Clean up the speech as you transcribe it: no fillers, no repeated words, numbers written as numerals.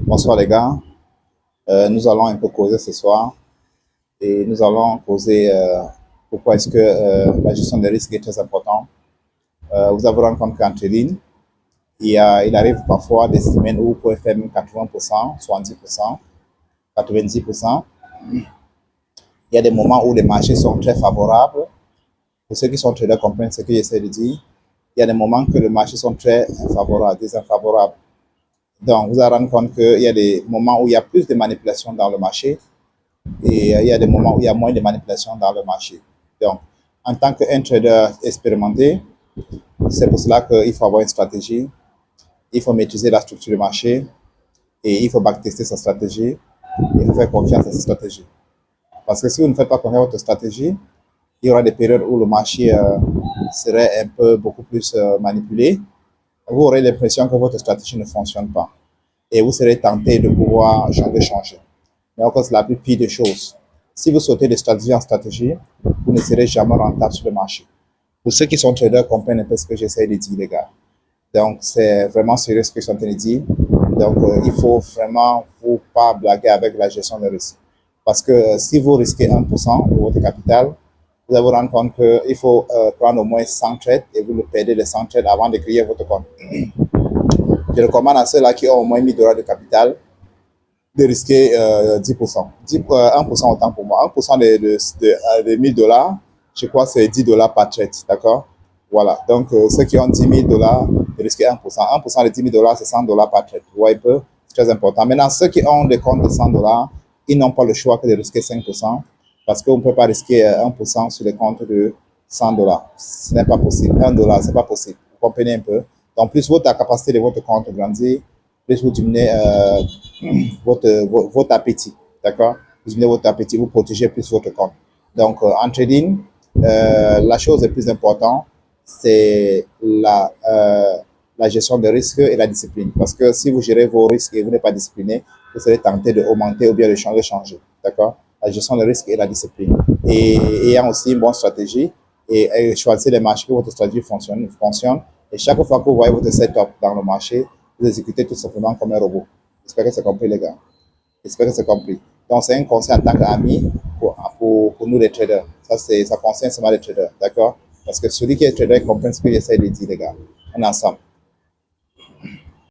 Bonsoir les gars. Nous allons un peu causer ce soir et nous allons causer pourquoi est-ce que la gestion des risques est très importante. Vous avez rencontré qu'en trading, il arrive parfois des semaines où vous pouvez faire même 80%, 70%, 90%. Il y a des moments où les marchés sont très favorables. Pour ceux qui sont traders comprennent ce que j'essaie de dire. Il y a des moments que les marchés sont très favorables, défavorables. Donc, vous allez rendre compte qu'il y a des moments où il y a plus de manipulation dans le marché et il y a des moments où il y a moins de manipulation dans le marché. Donc, en tant qu'un trader expérimenté, c'est pour cela qu'il faut avoir une stratégie, il faut maîtriser la structure du marché et il faut backtester sa stratégie. Il faut faire confiance à sa stratégie. Parce que si vous ne faites pas confiance à votre stratégie, il y aura des périodes où le marché serait un peu beaucoup plus manipulé. Vous aurez l'impression que votre stratégie ne fonctionne pas et vous serez tenté de pouvoir changer. Mais encore, c'est la plus pire des choses. Si vous sautez de stratégie en stratégie, vous ne serez jamais rentable sur le marché. Pour ceux qui sont traders, comprennent un peu ce que j'essaie de dire, les gars. Donc, c'est vraiment sérieux ce que je suis en train de dire. Donc, il faut vraiment vous pas blaguer avec la gestion des risques. Parce que si vous risquez 1% de votre capital, vous allez vous rendre compte qu'il faut prendre au moins 100 trades et vous le perdez les 100 trades avant de créer votre compte. Je recommande à ceux-là qui ont au moins 1000 dollars de capital de risquer 10%. 1% autant pour moi. 1% de 1000 dollars, je crois que c'est 10 dollars par trade, d'accord? Voilà. Donc, ceux qui ont 10 000 dollars, de risquer 1%. 1% de 10 000 dollars, c'est 100 dollars par trade. Vous voyez un peu? C'est très important. Maintenant, ceux qui ont des comptes de 100 dollars, ils n'ont pas le choix que de risquer 5% parce qu'on ne peut pas risquer 1% sur les comptes de 100 dollars. Ce n'est pas possible. 1 dollar, ce n'est pas possible. Vous comprenez un peu? Donc, plus votre capacité de votre compte grandit, plus vous diminuez votre appétit, d'accord? Vous diminuez votre appétit, vous protégez plus votre compte. Donc, en trading, la chose la plus importante, c'est la gestion des risques et la discipline. Parce que si vous gérez vos risques et vous n'êtes pas discipliné, vous serez tenté d'augmenter ou bien de changer, d'accord? La gestion des risques et la discipline. Et ayant aussi une bonne stratégie et choisir les marchés que votre stratégie fonctionne. Et chaque fois que vous voyez votre setup dans le marché, vous exécutez tout simplement comme un robot. J'espère que c'est compris, les gars. J'espère que c'est compris. Donc, c'est un conseil en tant qu'ami pour nous, les traders. Ça concerne seulement les traders, d'accord? Parce que celui qui est trader comprend ce que j'essaie de dire, les gars. On est ensemble.